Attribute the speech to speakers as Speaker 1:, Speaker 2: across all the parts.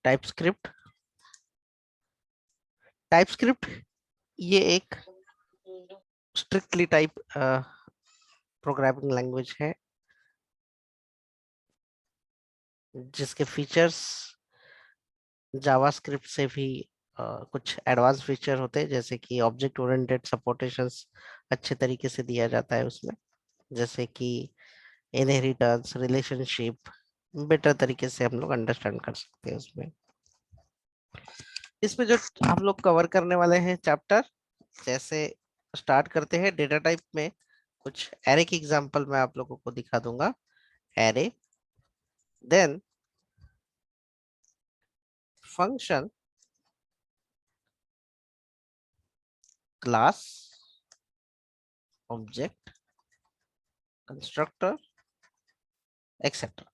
Speaker 1: TypeScript. TypeScript ये एक strictly type programming language है जिसके फीचर्स जावास्क्रिप्ट से भी कुछ एडवांस फीचर होते हैं, जैसे कि ऑब्जेक्ट ओरिएंटेड सपोर्टेशंस अच्छे तरीके से दिया जाता है उसमें, जैसे कि इनहेरिटेंस, रिलेशनशिप बेटर तरीके से हम लोग अंडरस्टैंड कर सकते हैं उसमें। इसमें जो हम लोग कवर करने वाले हैं चैप्टर, जैसे स्टार्ट करते हैं डेटा टाइप में। कुछ एरे की एग्जांपल मैं आप लोगों को दिखा दूंगा। Array, then function, class, object, constructor, etcetera.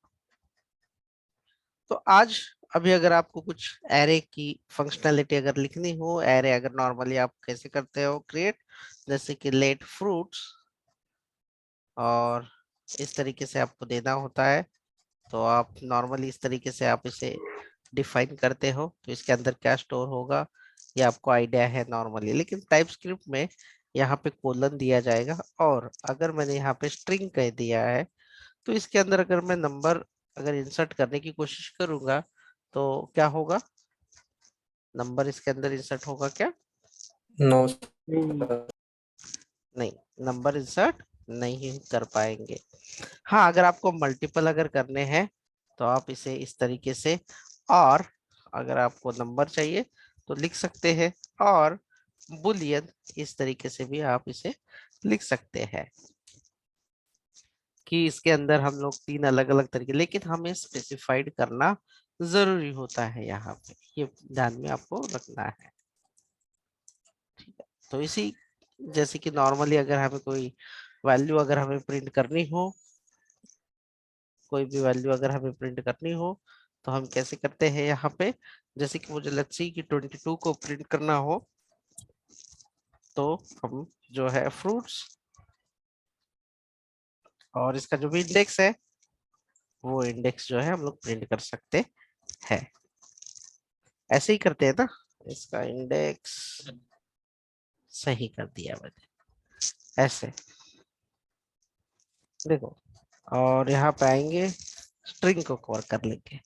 Speaker 1: तो आज अभी अगर आपको कुछ एरे की फंक्शनैलिटी अगर लिखनी हो, एरे अगर नॉर्मली आप कैसे करते हो क्रिएट, जैसे कि लेट फ्रूट्स, और इस तरीके से आपको देना होता है, तो आप नॉर्मली इस तरीके से आप इसे डिफाइन करते हो, तो इसके अंदर क्या स्टोर होगा ये आपको आइडिया है नॉर्मली। लेकिन टाइपस्क्रिप्ट में यहाँ पे कोलन दिया जाएगा, और अगर मैंने यहाँ पे स्ट्रिंग कह दिया है तो इसके अंदर अगर मैं नंबर अगर इंसर्ट करने की कोशिश करूंगा तो क्या होगा, नंबर इसके अंदर इंसर्ट होगा क्या?
Speaker 2: नो।
Speaker 1: नहीं, नंबर इंसर्ट नहीं कर पाएंगे। हाँ, अगर आपको मल्टीपल अगर करने हैं तो आप इसे इस तरीके से, और अगर आपको नंबर चाहिए तो लिख सकते हैं, और बुलियन इस तरीके से भी आप इसे लिख सकते हैं कि इसके अंदर हम लोग तीन अलग अलग तरीके, लेकिन हमें स्पेसिफाइड करना जरूरी होता है यहाँ पे, ये ध्यान में आपको रखना है। ठीक है, तो इसी जैसे कि नॉर्मली अगर हमें कोई वैल्यू अगर हमें प्रिंट करनी हो, कोई भी वैल्यू अगर हमें प्रिंट करनी हो तो हम कैसे करते हैं यहाँ पे, जैसे कि मुझे लेट्स सी कि 22 को प्रिंट करना हो, तो हम जो है फ्रूट्स और इसका जो भी इंडेक्स है वो इंडेक्स जो है हम लोग प्रिंट कर सकते हैं। ऐसे ही करते हैं ना, इसका इंडेक्स सही कर दिया मैंने, ऐसे देखो, और यहाँ पे आएंगे स्ट्रिंग को कवर कर लेंगे।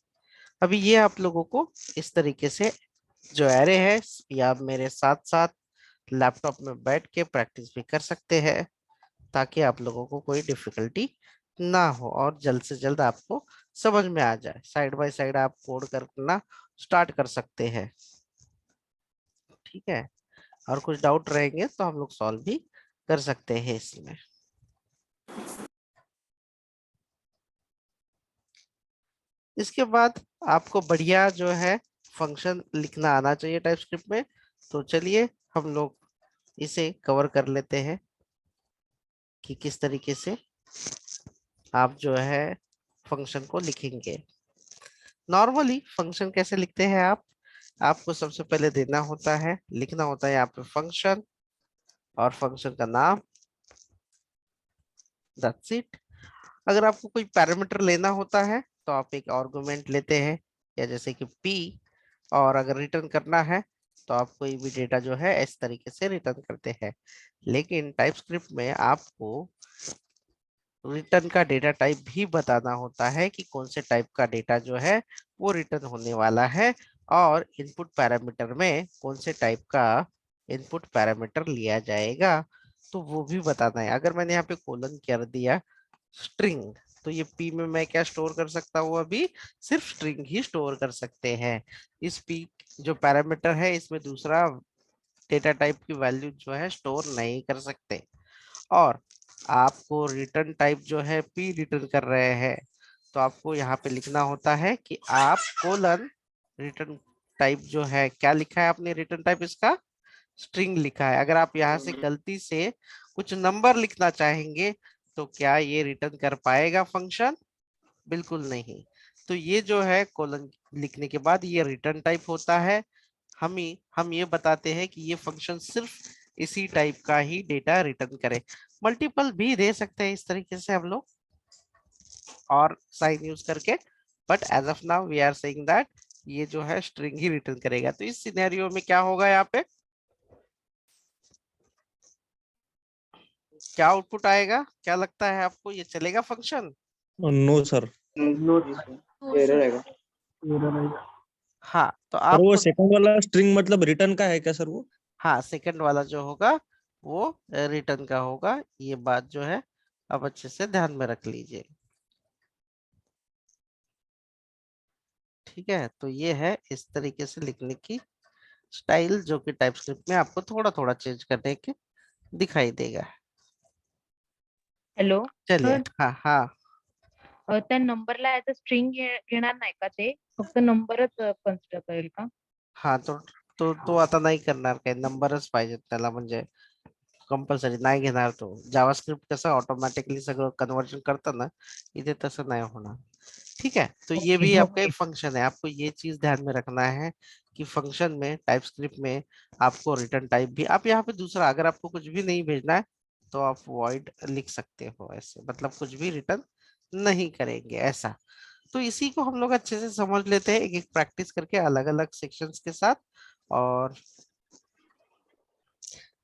Speaker 1: अभी ये आप लोगों को इस तरीके से जो एरे है, या मेरे साथ साथ लैपटॉप में बैठ के प्रैक्टिस भी कर सकते हैं, ताकि आप लोगों को कोई डिफिकल्टी ना हो और जल्द से जल्द आपको समझ में आ जाए। साइड बाय साइड आप कोड करना स्टार्ट कर सकते हैं। ठीक है, और कुछ डाउट रहेंगे तो हम लोग सॉल्व भी कर सकते हैं इसमें। इसके बाद आपको बढ़िया जो है फंक्शन लिखना आना चाहिए टाइपस्क्रिप्ट में। तो चलिए हम लोग इसे कवर कर लेते हैं कि किस तरीके से आप जो है फंक्शन को लिखेंगे। नॉर्मली फंक्शन कैसे लिखते हैं आप, आपको सबसे पहले देना होता है, लिखना होता है यहाँ पे फंक्शन और फंक्शन का नाम, दैट्स इट। अगर आपको कोई पैरामीटर लेना होता है तो आप एक आर्गुमेंट लेते हैं, या जैसे कि p, और अगर रिटर्न करना है तो आप कोई भी डेटा जो है इस तरीके से रिटर्न करते हैं। लेकिन टाइपस्क्रिप्ट में आपको रिटर्न का डेटा टाइप भी बताना होता है कि कौन से टाइप का डेटा जो है वो रिटर्न होने वाला है, और इनपुट पैरामीटर में कौन से टाइप का इनपुट पैरामीटर लिया जाएगा तो वो भी बताना है। अगर मैंने यहाँ पे कोलन कर दिया स्ट्रिंग, तो ये p में मैं क्या स्टोर कर सकता हूँ, अभी सिर्फ स्ट्रिंग ही स्टोर कर सकते हैं। इस p जो पैरामीटर है इसमें दूसरा डेटा टाइप की वैल्यू जो है स्टोर नहीं कर सकते। और आपको रिटर्न टाइप जो है p रिटर्न कर रहे हैं, तो आपको यहाँ पे लिखना होता है कि आप कोलन रिटर्न टाइप जो है, क्या लिखा है आपने रिटर्न टाइप, इसका स्ट्रिंग लिखा है। अगर आप यहाँ से गलती से कुछ नंबर लिखना चाहेंगे तो क्या ये रिटर्न कर पाएगा फंक्शन? बिल्कुल नहीं। तो ये जो है कोलन लिखने के बाद ये रिटर्न टाइप होता है। हम ये बताते हैं कि ये फंक्शन सिर्फ इसी टाइप का ही डेटा रिटर्न करे। मल्टीपल भी दे सकते हैं इस तरीके से हम लोग और साइन यूज करके, but as of now we are saying that ये जो है स्ट्रिंग ही रिटर्न करेगा। तो इस सिनेरियो में क्या होगा, यहाँ पे क्या आउटपुट आएगा, क्या लगता है आपको, ये चलेगा function?
Speaker 2: No sir.
Speaker 3: No sir, error आएगा।
Speaker 1: हाँ तो
Speaker 2: पर वो
Speaker 1: आपको,
Speaker 2: सेकंड वाला स्ट्रिंग मतलब रिटर्न का है क्या सर वो?
Speaker 1: हाँ सेकंड वाला जो होगा वो रिटर्न का होगा, ये बात जो है अब अच्छे से ध्यान में रख लीजिए। ठीक है, तो ये है इस तरीके से लिखने की स्टाइल, जो कि टाइपस्क्रिप्ट में आपको थोड़ा थोड़ा चेंज करने के दिखाई देगा।
Speaker 4: हॅलो
Speaker 1: चलिए,
Speaker 4: सर,
Speaker 1: हाँ हाँ
Speaker 4: त्या नंबरला ऍज अ स्ट्रिंग घेणार नाही का, ते फक्त नंबरच कन्सिडर करेल का?
Speaker 1: हाँ, तो आता नाही करणार, काही नंबरच पाहिजेत त्याला, म्हणजे कंपल्सरी नाही घेणार तो. जावास्क्रिप्ट कसं ऑटोमॅटिकली सगळं कन्वर्जन करतं ना, इथे तसं नाही होणार. ठीक है, तो ये
Speaker 4: ओके
Speaker 1: भी आपका
Speaker 4: ओके
Speaker 1: एक फंक्शन है, आपको ये चीज ध्यान में रखना है कि फंक्शन में टाइपस्क्रिप्ट में आपको रिटर्न टाइप भी, आप यहाँ पे दूसरा, अगर आपको कुछ भी नहीं भेजना है तो आप वॉइड लिख सकते हो, ऐसे मतलब कुछ भी रिटर्न नहीं करेंगे ऐसा। तो इसी को हम लोग अच्छे से समझ लेते हैं एक एक प्रैक्टिस करके अलग अलग सेक्शंस के साथ। और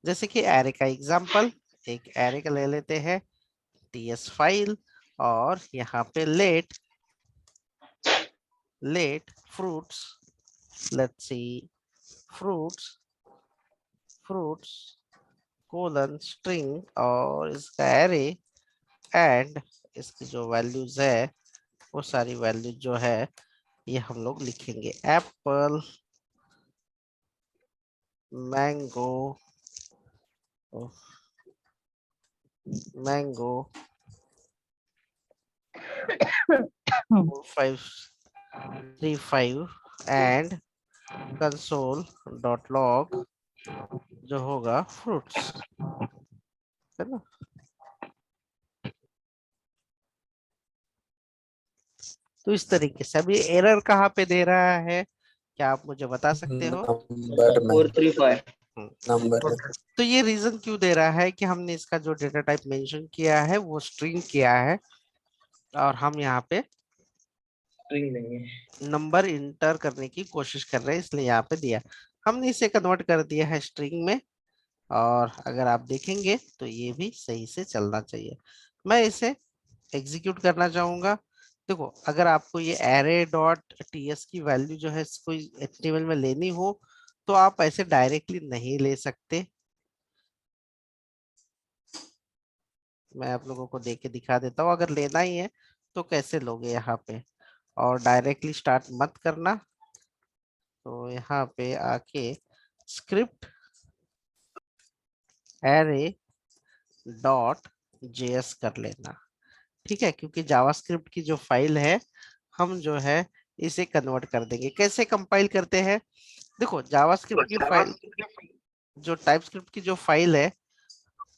Speaker 1: जैसे कि एरे का एग्जांपल, एक एरे का ले लेते हैं, टीएस फाइल, और यहाँ पे let fruits, let's see fruits colon string, और इसका एरे, एंड इसकी जो वैल्यूज है वो सारी वैल्यूज जो है ये हम लोग लिखेंगे, Apple, mango, mango 4535 and console dot log जो होगा फ्रूट्स, है ना। तो इस तरीके से, अभी एरर कहाँ पे दे रहा है, क्या आप मुझे बता सकते हो?
Speaker 2: नंबर में
Speaker 3: 435
Speaker 1: हम्म,
Speaker 2: नंबर है।
Speaker 1: तो ये रीजन क्यों दे रहा है कि हमने इसका जो डेटा टाइप मेंशन किया है वो स्ट्रिंग किया है, और हम यहाँ पे
Speaker 3: स्ट्रिंग लेंगे।
Speaker 1: नंबर इंटर करने की कोशिश कर रहे हैं, इसलिए यहाँ पे दिया, हमने इसे कन्वर्ट कर दिया है स्ट्रिंग में। और अगर आप देखेंगे तो ये भी सही से चलना चाहिए। मैं इसे एग्जीक्यूट करना चाहूंगा। देखो, अगर आपको ये एरे डॉट टीएस की वैल्यू जो है इसको एचटीएमएल में लेनी हो तो आप ऐसे डायरेक्टली नहीं ले सकते। मैं आप लोगों को देख के दिखा देता हूँ, अगर लेना ही है तो कैसे लोगे यहाँ पे, और डायरेक्टली स्टार्ट मत करना। तो यहाँ पे आके स्क्रिप्ट एरे डॉट जेएस कर लेना। ठीक है, क्योंकि जावास्क्रिप्ट की जो फाइल है हम जो है इसे कन्वर्ट कर देंगे। कैसे कंपाइल करते हैं, देखो जावास्क्रिप्ट की फाइल, जो टाइपस्क्रिप्ट की जो फाइल है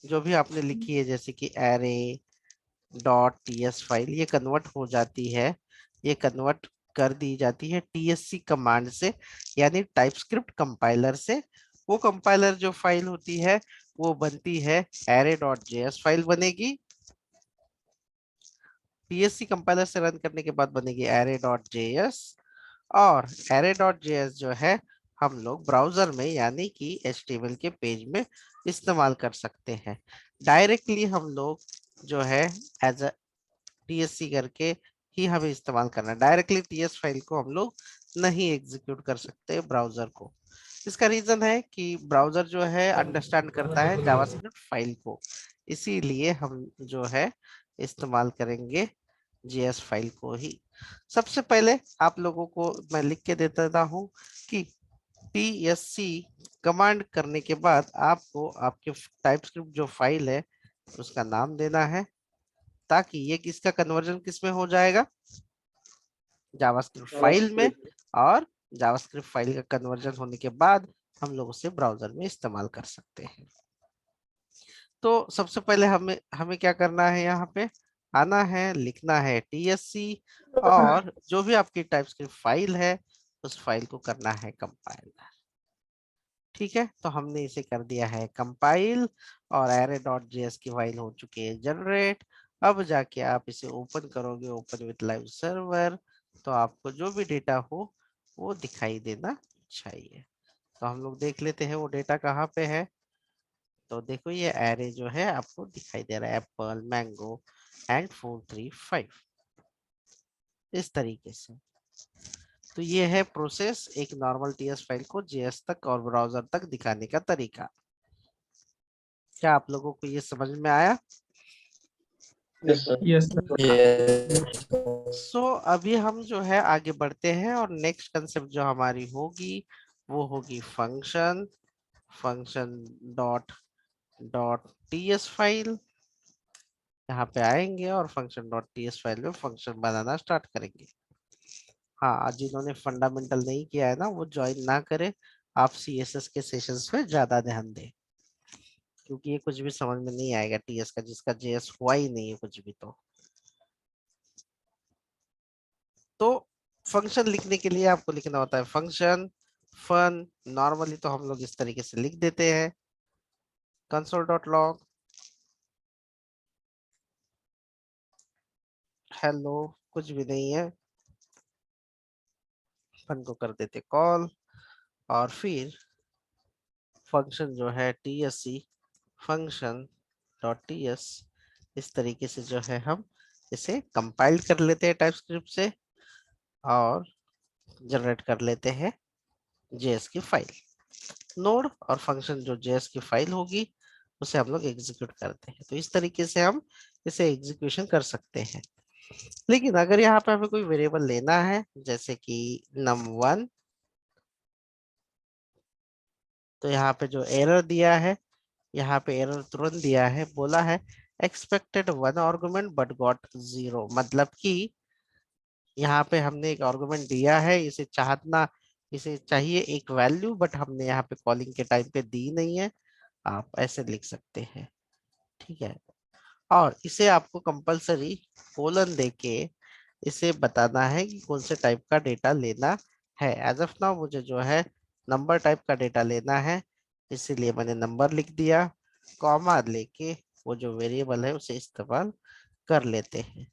Speaker 1: जो भी आपने लिखी है, जैसे कि एरे डॉट टीएस फाइल, ये कन्वर्ट हो जाती है, ये कन्वर्ट कर दी जाती है टीएससी कमांड से, यानी टाइपस्क्रिप्ट कंपाइलर से। वो कंपाइलर जो फाइल होती है वो बनती है एरे डॉट जेएस फाइल बनेगी, टीएससी कंपाइलर से रन करने के बाद बनेगी एरे डॉट जेएस। और एरे डॉट जेएस जो है हम लोग ब्राउजर में यानी कि एचटीएमएल के पेज में इस्तेमाल कर सकते हैं। डायरेक्टली हम लोग जो है एज अ टीएससी करके ही हमें इस्तेमाल करना है, डायरेक्टली टीएस फाइल को हम लोग नहीं एग्जीक्यूट कर सकते ब्राउजर को। इसका रीजन है कि ब्राउजर जो है अंडरस्टैंड करता है जावास्क्रिप्ट फाइल को, इसीलिए हम जो है इस्तेमाल करेंगे जेएस फाइल को ही। सबसे पहले आप लोगों को मैं लिख के दे देता हूँ कि टीएससी कमांड करने के बाद आपको आपके टाइपस्क्रिप्ट जो फाइल है उसका नाम देना है, ताकि ये किसका कन्वर्जन किस में हो जाएगा, जावास्क्रिप्ट फाइल में। और जावास्क्रिप्ट फाइल का कन्वर्जन होने के बाद हम लोग उसे ब्राउजर में इस्तेमाल कर सकते हैं। तो सबसे पहले हमें हमें क्या करना है, यहाँ पे आना है, लिखना है टीएससी, और जो भी आपकी टाइपस्क्रिप्ट फाइल है उस फाइल को करना है कंपाइल। ठीक है, तो हमने इसे कर दिया है कंपाइल, और एरे डॉट जेएस की फाइल हो चुकी है जनरेट। अब जाके आप इसे ओपन करोगे, ओपन विथ लाइव सर्वर, तो आपको जो भी डेटा हो वो दिखाई देना चाहिए। तो हम लोग देख लेते हैं वो डेटा कहाँ पे है। तो देखो ये एरे जो है आपको दिखाई दे रहा है, एप्पल, मैंगो एंड 435, इस तरीके से। तो ये है प्रोसेस एक नॉर्मल टीएस फाइल को जेएस तक और ब्राउजर तक दिखाने का तरीका। क्या आप लोगों को ये समझ में आया?
Speaker 3: Yes sir.
Speaker 2: यस
Speaker 1: सो अभी हम जो है आगे बढ़ते हैं और नेक्स्ट कंसेप्ट जो हमारी होगी वो होगी function. Function dot dot TS file, यहाँ पे आएंगे और फंक्शन डॉट टीएस फाइल में फंक्शन बनाना स्टार्ट करेंगे। हाँ, जिन्होंने फंडामेंटल नहीं किया है ना वो ज्वाइन ना करे, आप सीएसएस के सेशंस पे ज्यादा ध्यान दें, क्योंकि ये कुछ भी समझ में नहीं आएगा टीएस का, जिसका जेएस हुआ ही नहीं है कुछ भी। तो फंक्शन लिखने के लिए आपको लिखना होता है फंक्शन फन। नॉर्मली तो हम लोग इस तरीके से लिख देते हैं, कंसोल डॉट लॉग हेलो, कुछ भी नहीं है, फन को कर देते कॉल, और फिर फंक्शन जो है टीएससी फंक्शन डॉट टीएस, इस तरीके से जो है हम इसे कंपाइल कर लेते हैं टाइपस्क्रिप्ट से और जनरेट कर लेते हैं जेएस की फाइल। नोड और फंक्शन जो जेएस की फाइल होगी उसे हम लोग एग्जीक्यूट करते हैं। तो इस तरीके से हम इसे एग्जीक्यूशन कर सकते हैं। लेकिन अगर यहाँ पे हमें कोई वेरिएबल लेना है जैसे कि num1, तो यहाँ पे जो एरर दिया है, यहाँ पे एरर तुरंत दिया है, बोला है एक्सपेक्टेड 1 आर्गुमेंट बट गॉट 0, मतलब कि यहाँ पे हमने एक आर्गुमेंट दिया है, इसे चाहिए एक वैल्यू, बट हमने यहाँ पे कॉलिंग के टाइम पे दी नहीं है। आप ऐसे लिख सकते हैं, ठीक है। और इसे आपको कंपलसरी कोलन देके इसे बताना है कि कौन से टाइप का डेटा लेना है। एज ऑफ नाउ मुझे जो है नंबर टाइप का डेटा लेना है, इसीलिए मैंने नंबर लिख दिया, कॉमा लेके वो जो वेरिएबल है उसे इस्तेमाल कर लेते हैं।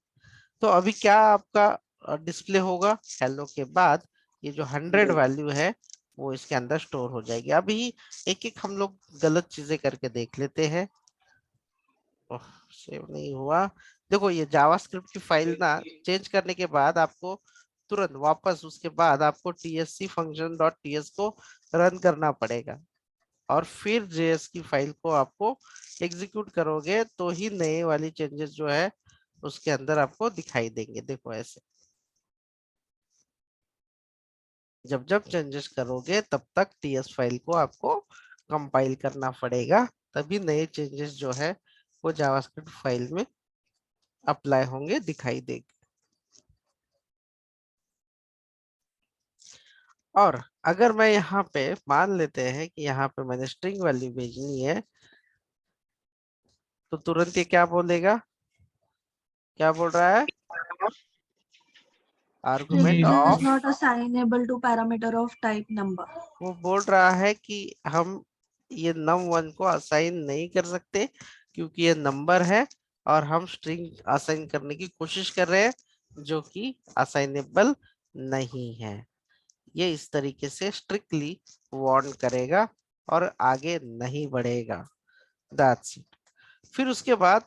Speaker 1: तो अभी क्या आपका डिस्प्ले होगा, हेलो के बाद ये जो 100 वैल्यू है वो इसके अंदर स्टोर हो जाएगी। अभी एक एक हम लोग गलत चीजें करके देख लेते हैं। सेव नहीं हुआ। देखो ये जावास्क्रिप्ट की फाइल ना चेंज करने के बाद आपको तुरंत वापस उसके बाद आपको टीएससी फंक्शन डॉट टीएस को रन करना पड़ेगा और फिर जेएस की फाइल को आपको एग्जीक्यूट करोगे तो ही नए वाली चेंजेस जो है उसके अंदर आपको दिखाई देंगे। देखो ऐसे जब जब चेंजेस करोगे तब तक टीएस फाइल को आपको कंपाइल करना पड़ेगा, तभी नए चेंजेस जो है वो जावास्क्रिप्ट फाइल में अप्लाई होंगे, दिखाई देंगे। और अगर मैं यहाँ पे मान लेते हैं कि यहाँ पे मैंने स्ट्रिंग वैल्यू भेजनी है, तो तुरंत ये क्या बोलेगा, क्या बोल रहा है, argument
Speaker 5: Register is
Speaker 1: of,
Speaker 5: not assignable to parameter of type number.
Speaker 1: वो बोल रहा है कि हम ये num1 को असाइन नहीं कर सकते क्योंकि ये नंबर है और हम स्ट्रिंग असाइन करने की कोशिश कर रहे हैं जो कि असाइनेबल नहीं है। ये इस तरीके से स्ट्रिक्टली वार्न करेगा और आगे नहीं बढ़ेगा। That's it. फिर उसके बाद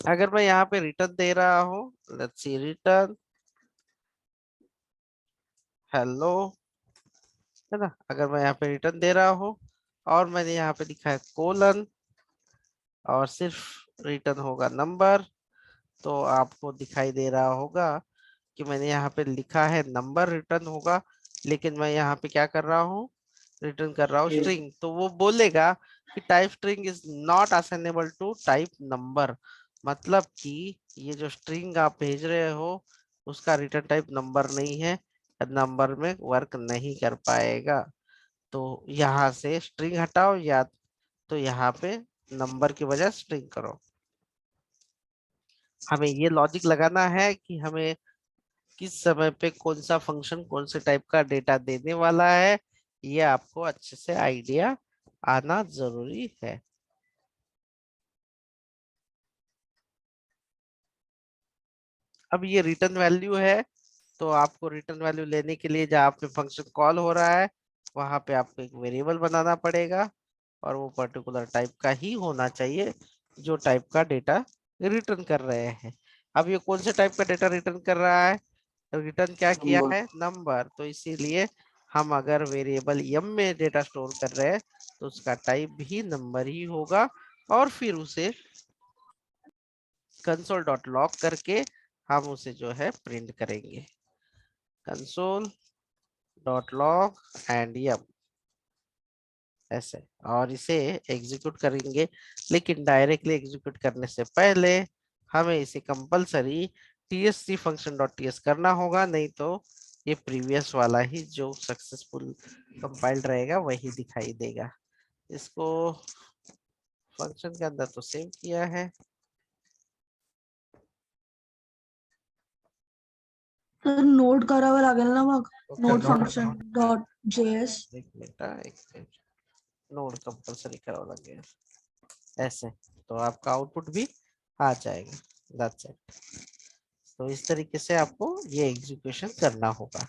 Speaker 1: अगर मैं यहाँ पे रिटर्न दे रहा हूँ, लेट्स सी रिटर्न हेलो, है ना। अगर मैं यहाँ पे रिटर्न दे रहा हूँ और मैंने यहाँ पे लिखा है कोलन और सिर्फ रिटर्न होगा नंबर, तो आपको दिखाई दे रहा होगा कि मैंने यहाँ पे लिखा है नंबर रिटर्न होगा, लेकिन मैं यहाँ पे क्या कर रहा हूँ, रिटर्न कर रहा हूँ स्ट्रिंग। तो वो बोलेगा कि type string is not assignable to type number, मतलब कि ये जो स्ट्रिंग आप भेज रहे हो उसका रिटर्न टाइप नंबर नहीं है, नंबर में वर्क नहीं कर पाएगा। तो यहाँ से स्ट्रिंग हटाओ या तो यहाँ पे नंबर की वजह स्ट्रिंग करो। हमें ये लॉजिक लगाना है कि हमें किस समय पे कौन सा फंक्शन कौन से टाइप का डेटा देने वाला है, ये आपको अच्छे से आइडिया आना जरूरी है। अब ये रिटर्न वैल्यू है, तो आपको रिटर्न वैल्यू लेने के लिए जहाँ पे फंक्शन कॉल हो रहा है वहां पे आपको एक वेरिएबल बनाना पड़ेगा और वो पर्टिकुलर टाइप का ही होना चाहिए जो टाइप का डेटा रिटर्न कर रहे हैं। अब ये कौन से टाइप का डेटा रिटर्न कर रहा है? रिटर्न क्या किया
Speaker 3: नंबर।
Speaker 1: है? नंबर। तो इसीलिए हम अगर वेरिएबल यम में डेटा स्टोर कर रहे हैं तो उसका टाइप भी नंबर ही होगा और फिर उसे कंसोल डॉट लॉग करके हम उसे जो है प्रिंट करेंगे, कंसोल डॉट लॉग एंड यम ऐसे, और इसे एग्जीक्यूट करेंगे। लेकिन डायरेक्टली एग्जीक्यूट करने से पहले हमें इसे compulsory tsc function dot ts करना होगा, नहीं तो ये प्रीवियस वाला ही जो सक्सेसफुल कंपाइल्ड रहेगा वही दिखाई देगा। इसको फंक्शन के अंदर तो सेव किया है।
Speaker 5: तर नोड करावं लागेल ना मग
Speaker 1: okay,
Speaker 5: node
Speaker 1: node
Speaker 5: function dot JS.
Speaker 1: एक मिनट, नोड कंपलसरी करावा लगेगा ऐसे, तो आपका आउटपुट भी आ जाएगा। That's it. तो इस तरीके से आपको ये एग्जीक्यूशन करना होगा।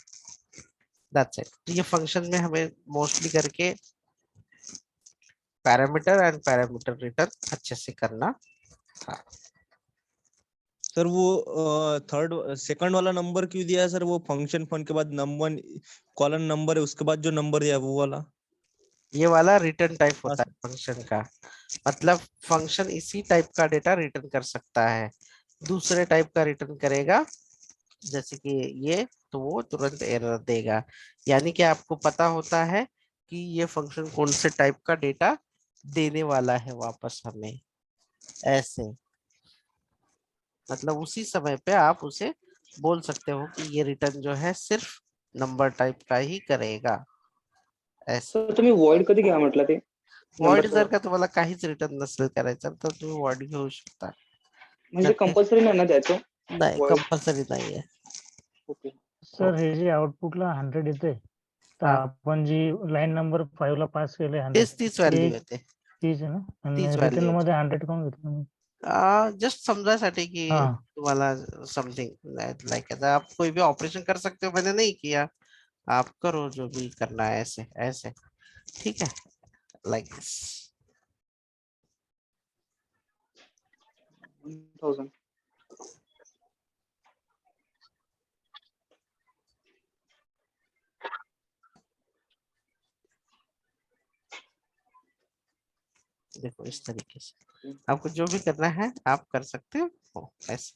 Speaker 1: That's it. तो ये फंक्शन में हमें मोस्टली करके पैरामीटर एंड पैरामीटर रिटर्न अच्छे से करना था।
Speaker 2: सर वो थर्ड सेकंड वाला नंबर क्यों दिया है सर? वो फंक्शन फन के बाद नंबर कॉलन नंबर है, उसके बाद जो नंबर दिया है वो वाला।
Speaker 1: ये वाला रिटर्न टाइप
Speaker 2: हाँ
Speaker 1: होता
Speaker 2: सर।
Speaker 1: है फंक्शन का, मतलब फंक्शन इसी टाइप का डेटा रिटर्न कर सकता है, दूसरे टाइप का रिटर्न करेगा जैसे कि ये, तो वो तुरंत एरर देगा। यानी कि आपको पता होता है कि ये फंक्शन कौन से टाइप का डेटा देने वाला है वापस हमें ऐसे, मतलब उसी समय पे आप उसे बोल सकते हो कि ये रिटर्न जो है सिर्फ नंबर टाइप का ही करेगा ऐसे।
Speaker 3: सर तुम्ही वॉइड कधी घ्या म्हटलं ते
Speaker 1: वॉइड
Speaker 3: नंबरचं?
Speaker 1: जर का तुम्हाला काहीच रिटर्न नसेल करायचं तर तुम्ही वॉइड घेऊ शकता।
Speaker 3: म्हणजे कंपल्सरी नाही ना द्यायचं
Speaker 1: नाही,
Speaker 3: वॉइड?
Speaker 1: कंपल्सरी नाहीये।
Speaker 3: ओके.
Speaker 6: सर हे जे आउटपुटला 100 येते तर
Speaker 1: हा,
Speaker 6: आपण जी लाईन नंबर 5 ला पास केले 100
Speaker 1: तीच व्हॅल्यू
Speaker 6: ते
Speaker 1: येते,
Speaker 6: तीच आहे ना आणि
Speaker 1: तीच व्हॅल्यू
Speaker 6: रिटर्न
Speaker 1: येते।
Speaker 6: मध्ये 100 काऊन घेतलं?
Speaker 1: जस्ट समझासाठी कि
Speaker 6: हाँ
Speaker 1: तुम्हाला समथिंग लाइक आप कोई भी ऑपरेशन कर सकते हो, मैंने नहीं किया, आप करो जो भी करना है ऐसे ऐसे, ठीक है, लाइक दिस।
Speaker 3: 1000.
Speaker 1: देखो इस तरीके से आपको जो भी करना है आप कर सकते हो ऐसे।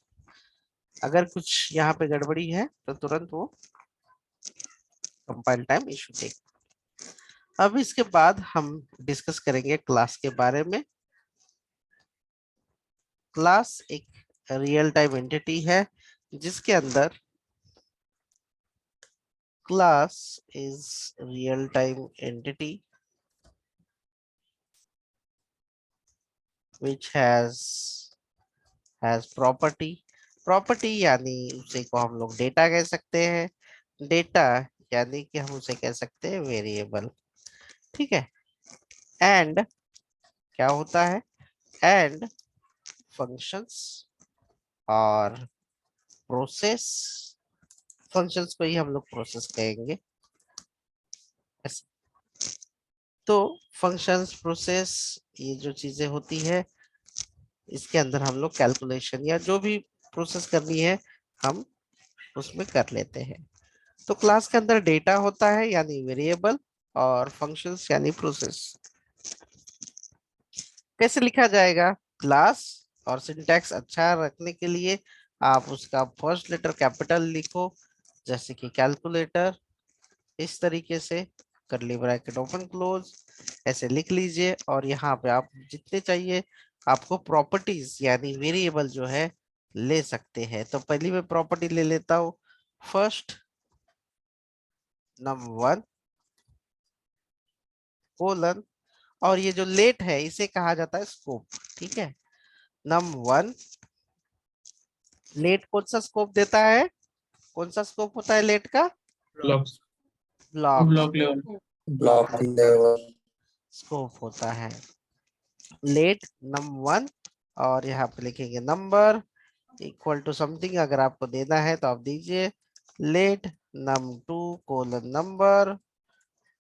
Speaker 1: अगर कुछ यहाँ पे गड़बड़ी है तो तुरंत वो कंपाइल टाइम इशू देगा। अब इसके बाद हम डिस्कस करेंगे क्लास के बारे में। क्लास एक रियल टाइम एंटिटी है जिसके अंदर class is real time entity which has property यानी उसे को हम लोग डेटा कह सकते हैं, डेटा यानी कि हम उसे कह सकते हैं वेरिएबल, ठीक है। एंड क्या होता है? एंड फंक्शंस और प्रोसेस, फंक्शंस को ही हम लोग प्रोसेस कहेंगे ऐसे। तो फंक्शंस प्रोसेस ये जो चीजें होती है इसके अंदर हम लोग कैलकुलेशन या जो भी प्रोसेस करनी है हम उसमें कर लेते हैं। तो क्लास के अंदर डेटा होता है यानी वेरिएबल और फंक्शंस यानी प्रोसेस। कैसे लिखा जाएगा क्लास? और सिंटैक्स अच्छा रखने के लिए आप उसका फर्स्ट लेटर कैपिटल लिखो, जैसे कि कैलकुलेटर, इस तरीके से करली ब्रैकेट ओपन क्लोज ऐसे लिख लीजिए। और यहाँ पे आप जितने चाहिए आपको प्रॉपर्टीज यानी वेरिएबल जो है ले सकते हैं। तो पहली मैं प्रॉपर्टी ले लेता हूँ, फर्स्ट num1 कोलन, और ये जो लेट है इसे कहा जाता है स्कोप, ठीक है। num1 लेट कौन सा स्कोप देता है? कौन सा स्कोप होता है लेट का?
Speaker 3: Block
Speaker 1: block
Speaker 3: block level.
Speaker 2: Block level.
Speaker 1: Scope होता है लेट num1। और यहाँ पे लिखेंगे नंबर इक्वल टू समथिंग, अगर आपको देना है तो आप दीजिए लेट num2 कोलन नंबर,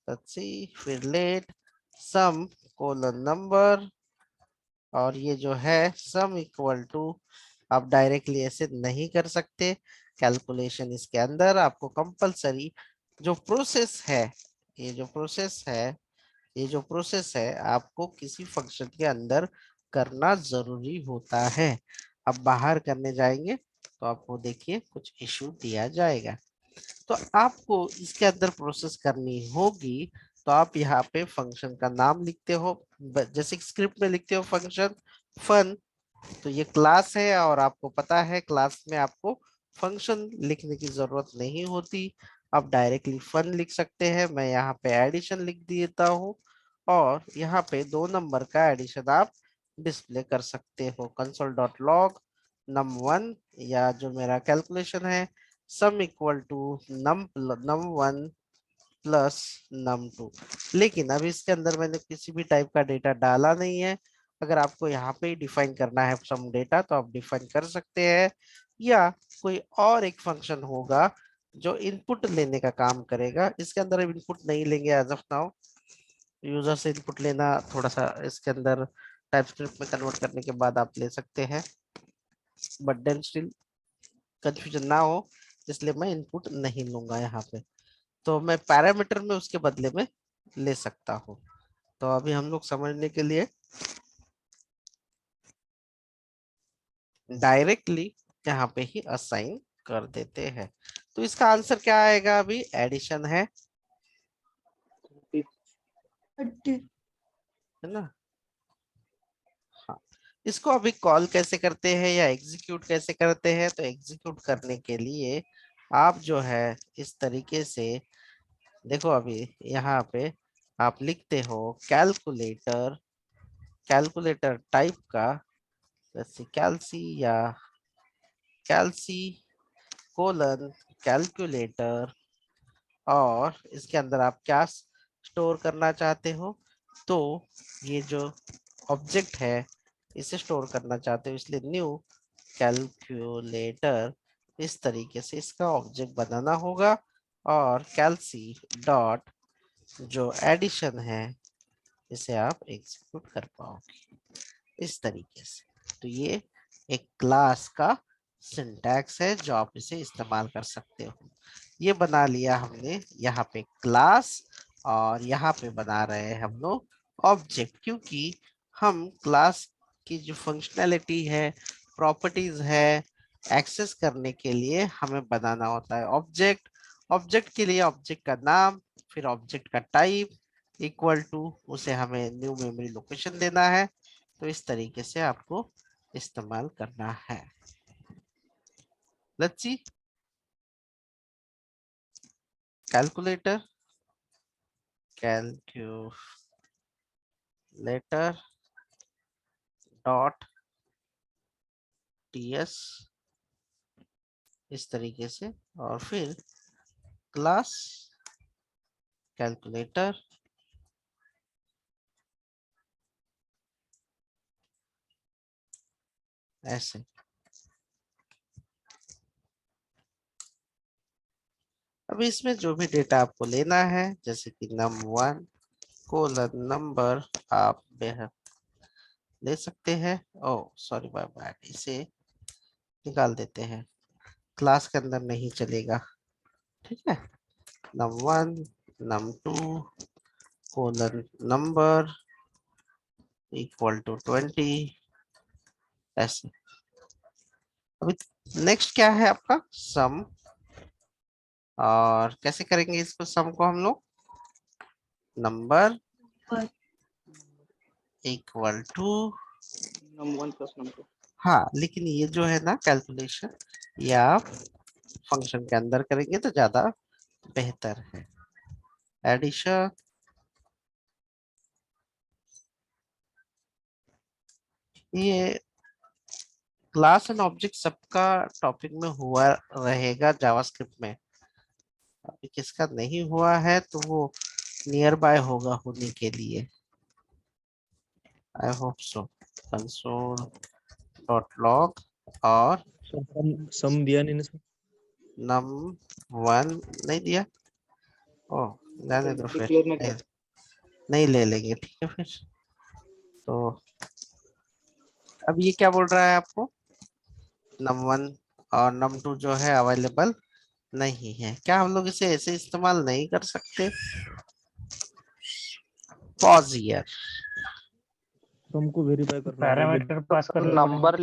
Speaker 1: फिर लेट सम कोलन नंबर, और ये जो है सम इक्वल टू, आप डायरेक्टली ऐसे नहीं कर सकते कैलकुलेशन। इसके अंदर आपको कंपलसरी जो प्रोसेस है, ये जो प्रोसेस है, ये जो प्रोसेस है आपको किसी फंक्शन के अंदर करना जरूरी होता है। अब बाहर करने जाएंगे तो आपको देखिए कुछ इशू दिया जाएगा, तो आपको इसके अंदर प्रोसेस करनी होगी। तो आप यहाँ पे फंक्शन का नाम लिखते हो, जैसे स्क्रिप्ट में लिखते हो फंक्शन फन, तो ये क्लास है और आपको पता है क्लास में आपको फंक्शन लिखने की जरूरत नहीं होती, आप डायरेक्टली फन लिख सकते हैं। मैं यहाँ पे एडिशन लिख देता हूँ और यहाँ पे 2 नंबर का एडिशन आप डिस्प्ले कर सकते हो। कंसोल डॉट लॉग num1, या जो मेरा कैलकुलेशन है sum equal to num1 plus num2। लेकिन अभी इसके अंदर मैंने किसी भी टाइप का डेटा डाला नहीं है। अगर आपको यहाँ पे डिफाइन करना है सम डेटा तो आप डिफाइन कर सकते हैं, या कोई और एक फंक्शन होगा जो इनपुट लेने का काम करेगा। इसके अंदर हम इनपुट नहीं लेंगे एज ऑफ नाउ, यूजर से इनपुट लेना थोड़ा सा इसके अंदर टाइपस्क्रिप्ट में कन्वर्ट करने के बाद आप ले सकते हैं, बट देन स्टिल कंफ्यूजन ना हो इसलिए मैं इनपुट नहीं लूंगा यहाँ पे। तो मैं पैरामीटर में उसके बदले में ले सकता हूँ। तो अभी हम लोग समझने के लिए डायरेक्टली यहाँ पे ही असाइन कर देते हैं। तो इसका आंसर क्या आएगा? अभी एडिशन है
Speaker 5: 30।
Speaker 1: है ना? हाँ, इसको अभी कॉल कैसे करते हैं या एग्जीक्यूट कैसे करते हैं? तो एग्जीक्यूट करने के लिए आप जो है इस तरीके से देखो, अभी यहाँ पे आप लिखते हो कैलकुलेटर, कैलकुलेटर टाइप का जैसे कैलसी या कैलसी कोलन कैलकुलेटर, और इसके अंदर आप क्या स्टोर करना चाहते हो? तो ये जो ऑब्जेक्ट है इसे स्टोर करना चाहते हो, इसलिए न्यू कैलकुलेटर, इस तरीके से इसका ऑब्जेक्ट बनाना होगा। और कैलसी डॉट जो एडिशन है इसे आप एग्जीक्यूट कर पाओगे इस तरीके से। तो ये एक क्लास का सिंटैक्स है जो आप इसे इस्तेमाल कर सकते हो। ये बना लिया हमने यहाँ पे क्लास, और यहाँ पे बना रहे हैं हम लोग ऑब्जेक्ट, क्योंकि हम क्लास की जो फंक्शनैलिटी है, प्रॉपर्टीज है, एक्सेस करने के लिए हमें बनाना होता है ऑब्जेक्ट। ऑब्जेक्ट के लिए ऑब्जेक्ट का नाम, फिर ऑब्जेक्ट का टाइप इक्वल टू, उसे हमें न्यू मेमोरी लोकेशन देना है। तो इस तरीके से आपको इस्तेमाल करना है। Let's see calculator, calculator dot TS, इस तरीके से, और फिर क्लास कैलकुलेटर ऐसे। अभी इसमें जो भी डेटा आपको लेना है, जैसे कि num1 कोलन नंबर, आप ले सकते हैं। ओ सॉरी बाय बाय, इसे निकाल देते हैं, क्लास के अंदर नहीं चलेगा। ठीक है, num1 num2 colon number equal to 20 ऐसे। अभी नेक्स्ट क्या है आपका? सम। और कैसे करेंगे इसको सम को हम लोग? नंबर
Speaker 5: पर
Speaker 1: equal to,
Speaker 3: num1 plus num2।
Speaker 1: हाँ लेकिन ये जो है ना कैलकुलेशन, ये आप फंक्शन के अंदर करेंगे तो ज्यादा बेहतर है। एडिशन, ये क्लास एंड ऑब्जेक्ट सबका टॉपिक में हुआ रहेगा जावास्क्रिप्ट में। अभी किसका नहीं हुआ है तो वो नियर बाय होगा होने के लिए, I hope so. Console dot log, और
Speaker 2: सम दिया नहीं ना सर।
Speaker 1: num1 नहीं दिया, ओ जाने दो फिर,
Speaker 3: डिक्लेयर नहीं किया।
Speaker 1: नहीं ले लेंगे, ठीक है फिर। तो अब ये क्या बोल रहा है आपको, num1 और num2 जो है अवेलेबल नहीं है, क्या हम लोग इसे ऐसे इस्तेमाल नहीं कर सकते? Pause here.
Speaker 2: तो हमको वेरीफाई करना पड़ेगा।
Speaker 6: पैरामीटर पास करने पड़ेंगे।
Speaker 3: नंबर